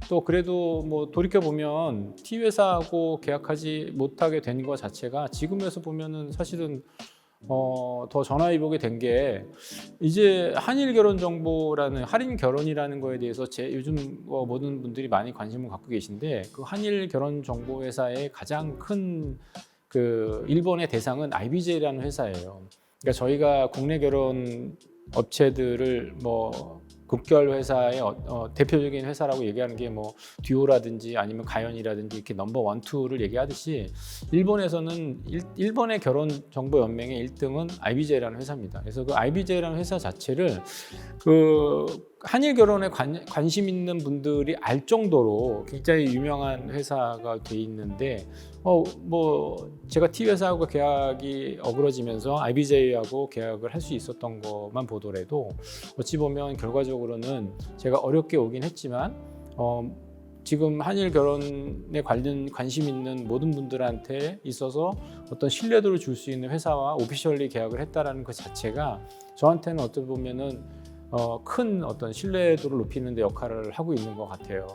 또 그래도 뭐 돌이켜 보면 T 회사하고 계약하지 못하게 된 것 자체가 지금에서 보면은 사실은 더 전화위복이 된 게 이제 한일 결혼 정보라는 할인 결혼이라는 거에 대해서 요즘 모든 분들이 많이 관심을 갖고 계신데 그 한일 결혼 정보 회사의 가장 큰 그 일본의 대상은 IBJ라는 회사예요. 그러니까 저희가 국내 결혼 업체들을 뭐 급결 회사의 대표적인 회사라고 얘기하는 게 뭐 듀오라든지 아니면 가연이라든지 이렇게 넘버 원, 투를 얘기하듯이 일본에서는 일본의 결혼 정보 연맹의 1등은 IBJ라는 회사입니다. 그래서 그 IBJ라는 회사 자체를 그 한일 결혼에 관심 있는 분들이 알 정도로 굉장히 유명한 회사가 돼 있는데 뭐 제가 T 회사하고 계약이 어그러지면서 IBJ하고 계약을 할 수 있었던 것만 보더라도 어찌 보면 결과적으로는 제가 어렵게 오긴 했지만 지금 한일 결혼에 관심 있는 모든 분들한테 있어서 어떤 신뢰도를 줄 수 있는 회사와 오피셜리 계약을 했다라는 것 자체가 저한테는 어떻게 보면은 큰 어떤 신뢰도를 높이는 데 역할을 하고 있는 것 같아요.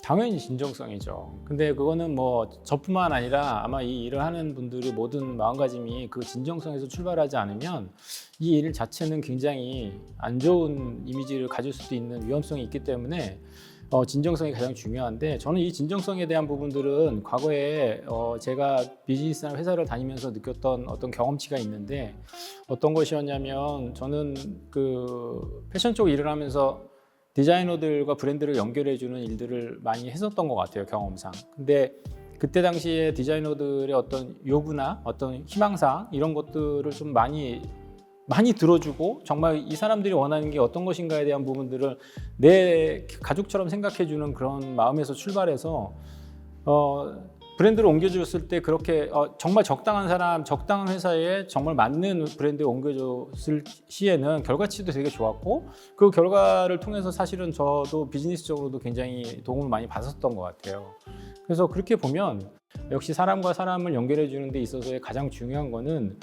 당연히 진정성이죠. 근데 그거는 뭐 저뿐만 아니라 아마 이 일을 하는 분들의 모든 마음가짐이 그 진정성에서 출발하지 않으면 이 일 자체는 굉장히 안 좋은 이미지를 가질 수도 있는 위험성이 있기 때문에 진정성이 가장 중요한데 저는 이 진정성에 대한 부분들은 과거에 제가 비즈니스나 회사를 다니면서 느꼈던 어떤 경험치가 있는데 어떤 것이었냐면 저는 그 패션 쪽 일을 하면서 디자이너들과 브랜드를 연결해주는 일들을 많이 했었던 것 같아요, 경험상. 근데 그때 당시에 디자이너들의 어떤 요구나 어떤 희망사항 이런 것들을 좀 많이 들어주고 정말 이 사람들이 원하는 게 어떤 것인가에 대한 부분들을 내 가족처럼 생각해주는 그런 마음에서 출발해서 브랜드를 옮겨줬을 때 그렇게 정말 적당한 사람, 적당한 회사에 정말 맞는 브랜드에 옮겨줬을 시에는 결과치도 되게 좋았고 그 결과를 통해서 사실은 저도 비즈니스적으로도 굉장히 도움을 많이 받았던 것 같아요. 그래서 그렇게 보면 역시 사람과 사람을 연결해 주는 데 있어서의 가장 중요한 거는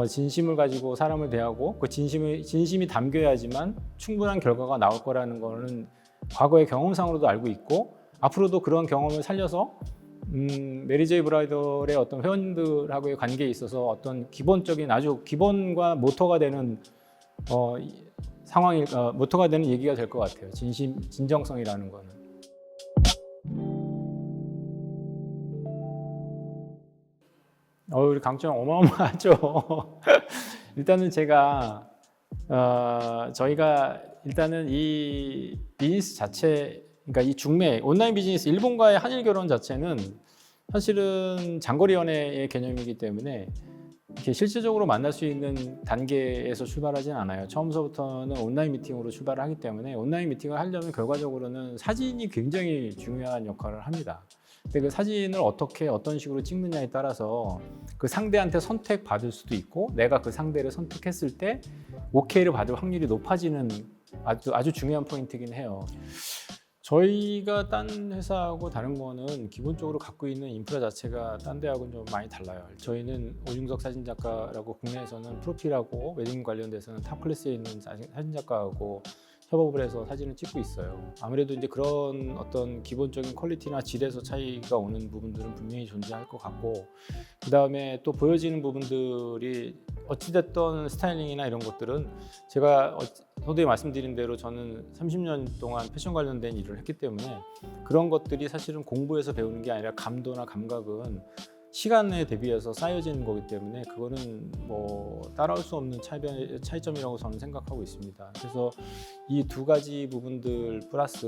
진심을 가지고 사람을 대하고 그 진심이 담겨야지만 충분한 결과가 나올 거라는 거는 과거의 경험상으로도 알고 있고 앞으로도 그런 경험을 살려서 메리 제이 브라이덜의 어떤 회원들하고의 관계에 있어서 어떤 기본적인 아주 기본과 모토가 되는 모토가 되는 얘기가 될 것 같아요. 진정성이라는 거는. 우리 강점 어마어마하죠. 일단은 제가 저희가 일단은 이 비즈니스 자체, 그러니까 이 중매 온라인 비즈니스 일본과의 한일 결혼 자체는 사실은 장거리 연애의 개념이기 때문에 이렇게 실질적으로 만날 수 있는 단계에서 출발하진 않아요. 처음서부터는 온라인 미팅으로 출발을 하기 때문에 온라인 미팅을 하려면 결과적으로는 사진이 굉장히 중요한 역할을 합니다. 근데 그 사진을 어떻게 어떤 식으로 찍느냐에 따라서 그 상대한테 선택받을 수도 있고 내가 그 상대를 선택했을 때 오케이를 받을 확률이 높아지는 아주 중요한 포인트이긴 해요. 저희가 딴 회사하고 다른 거는 기본적으로 갖고 있는 인프라 자체가 딴 데하고는 좀 많이 달라요. 저희는 오중석 사진작가라고 국내에서는 프로필하고 웨딩 관련돼서는 탑 클래스에 있는 사진작가하고 협업을 해서 사진을 찍고 있어요. 아무래도 이제 그런 어떤 기본적인 퀄리티나 질에서 차이가 오는 부분들은 분명히 존재할 것 같고 그 다음에 또 보여지는 부분들이 어찌됐던 스타일링이나 이런 것들은 제가 서두에 말씀드린 대로 저는 30년 동안 패션 관련된 일을 했기 때문에 그런 것들이 사실은 공부해서 배우는 게 아니라 감도나 감각은 시간에 대비해서 쌓여지는 거기 때문에 그거는 뭐 따라올 수 없는 차이점이라고 저는 생각하고 있습니다. 그래서 이 두 가지 부분들 플러스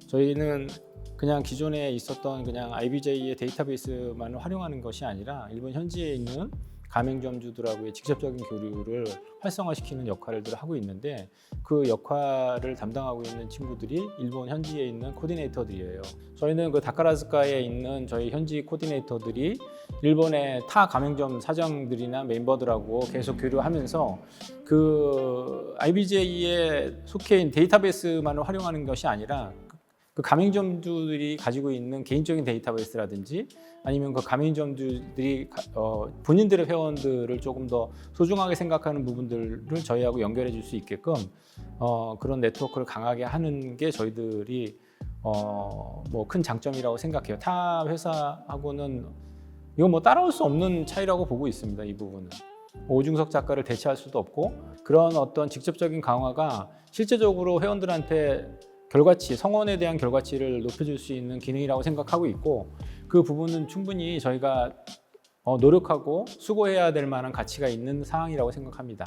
저희는 그냥 기존에 있었던 그냥 IBJ의 데이터베이스만을 활용하는 것이 아니라 일본 현지에 있는 가맹점주들하고의 직접적인 교류를 활성화시키는 역할을 하고 있는데 그 역할을 담당하고 있는 친구들이 일본 현지에 있는 코디네이터들이에요. 저희는 그 다카라즈카에 있는 저희 현지 코디네이터들이 일본의 타 가맹점 사장들이나 멤버들하고 계속 교류하면서 그 IBJ에 속해 있는 데이터베이스만을 활용하는 것이 아니라 그 가맹점주들이 가지고 있는 개인적인 데이터베이스라든지 아니면 그 가맹점주들이 본인들의 회원들을 조금 더 소중하게 생각하는 부분들을 저희하고 연결해 줄 수 있게끔 그런 네트워크를 강하게 하는 게 저희들이 뭐 큰 장점이라고 생각해요. 타 회사하고는 이건 뭐 따라올 수 없는 차이라고 보고 있습니다. 이 부분은 오중석 작가를 대체할 수도 없고 그런 어떤 직접적인 강화가 실제적으로 회원들한테 결과치, 성원에 대한 결과치를 높여줄 수 있는 기능이라고 생각하고 있고 그 부분은 충분히 저희가 노력하고 수고해야 될 만한 가치가 있는 사항이라고 생각합니다.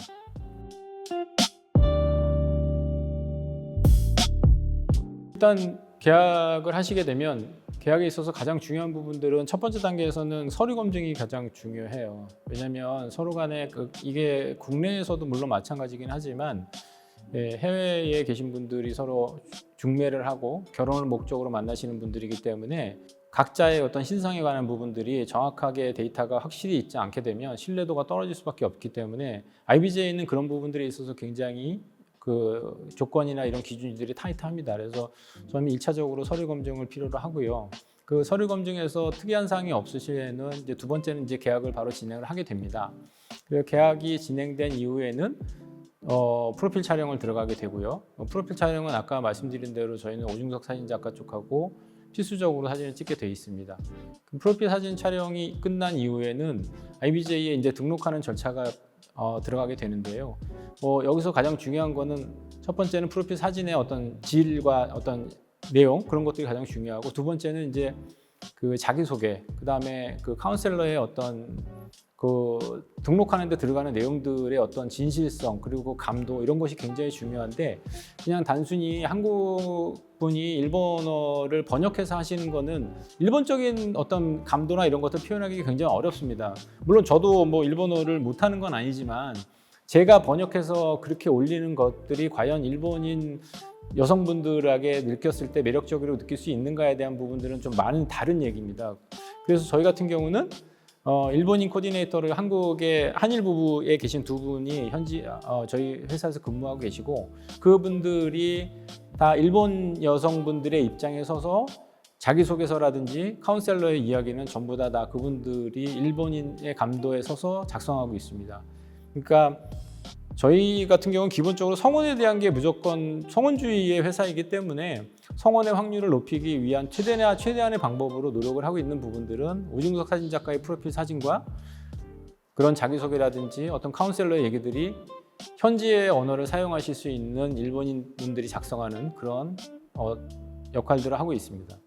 일단 계약을 하시게 되면 계약에 있어서 가장 중요한 부분들은 첫 번째 단계에서는 서류 검증이 가장 중요해요. 왜냐하면 서로 간에 이게 국내에서도 물론 마찬가지긴 하지만 해외에 계신 분들이 서로 중매를 하고 결혼을 목적으로 만나시는 분들이기 때문에 각자의 어떤 신상에 관한 부분들이 정확하게 데이터가 확실히 있지 않게 되면 신뢰도가 떨어질 수밖에 없기 때문에 IBJ는 그런 부분들에 있어서 굉장히 그 조건이나 이런 기준들이 타이트합니다. 그래서 저는 1차적으로 서류 검증을 필요로 하고요. 그 서류 검증에서 특이한 사항이 없으시면은 이제 두 번째는 이제 계약을 바로 진행을 하게 됩니다. 그리고 계약이 진행된 이후에는 프로필 촬영을 들어가게 되고요. 프로필 촬영은 아까 말씀드린 대로 저희는 오중석 사진작가 쪽하고 필수적으로 사진을 찍게 돼 있습니다. 프로필 사진 촬영이 끝난 이후에는 IBJ에 이제 등록하는 절차가 들어가게 되는데요. 여기서 가장 중요한 거는 첫 번째는 프로필 사진의 어떤 질과 어떤 내용 그런 것들이 가장 중요하고 두 번째는 이제 그 자기소개, 그 다음에 그 카운셀러의 어떤 그 등록하는 데 들어가는 내용들의 어떤 진실성 그리고 감도 이런 것이 굉장히 중요한데 그냥 단순히 한국 분이 일본어를 번역해서 하시는 거는 일본적인 어떤 감도나 이런 것들 표현하기 굉장히 어렵습니다. 물론 저도 뭐 일본어를 못하는 건 아니지만 제가 번역해서 그렇게 올리는 것들이 과연 일본인 여성분들에게 느꼈을 때 매력적으로 느낄 수 있는가에 대한 부분들은 좀 많은 다른 얘기입니다. 그래서 저희 같은 경우는 일본인 코디네이터를 한국의 한일 부부에 계신 두 분이 저희 회사에서 근무하고 계시고 그분들이 다 일본 여성분들의 입장에 서서 자기소개서라든지 카운셀러의 이야기는 전부 다 그분들이 일본인의 감도에 서서 작성하고 있습니다. 그러니까 저희 같은 경우는 기본적으로 성원에 대한 게 무조건 성원주의의 회사이기 때문에 성원의 확률을 높이기 위한 최대한의 방법으로 노력을 하고 있는 부분들은 오중석 사진작가의 프로필 사진과 그런 자기소개라든지 어떤 카운셀러의 얘기들이 현지의 언어를 사용하실 수 있는 일본인 분들이 작성하는 그런 역할들을 하고 있습니다.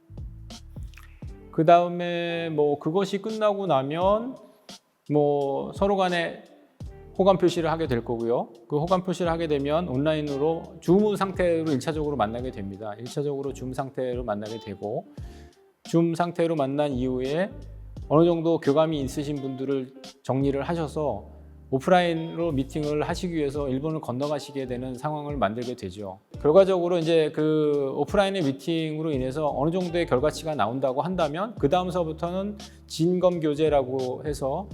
그 다음에 뭐 그것이 끝나고 나면 뭐 서로 간에 호감 표시를 하게 될 거고요. 그 호감 표시를 하게 되면 온라인으로 줌 상태로 1차적으로 만나게 됩니다. 1차적으로 줌 상태로 만나게 되고 줌 상태로 만난 이후에 어느 정도 교감이 있으신 분들을 정리를 하셔서 오프라인으로 미팅을 하시기 위해서 일본을 건너가시게 되는 상황을 만들게 되죠. 결과적으로 이제 그 오프라인의 미팅으로 인해서 어느 정도의 결과치가 나온다고 한다면 그 다음서부터는 진검 교제라고 해서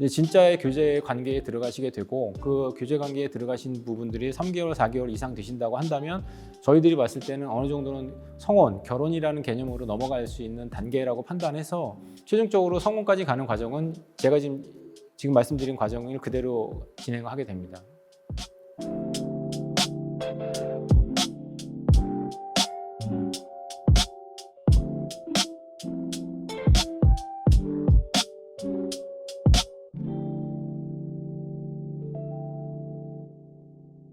진짜의 교제 관계에 들어가시게 되고 그 교제 관계에 들어가신 부분들이 3개월, 4개월 이상 되신다고 한다면 저희들이 봤을 때는 어느 정도는 성혼, 결혼이라는 개념으로 넘어갈 수 있는 단계라고 판단해서 최종적으로 성혼까지 가는 과정은 제가 지금 말씀드린 과정을 그대로 진행하게 됩니다.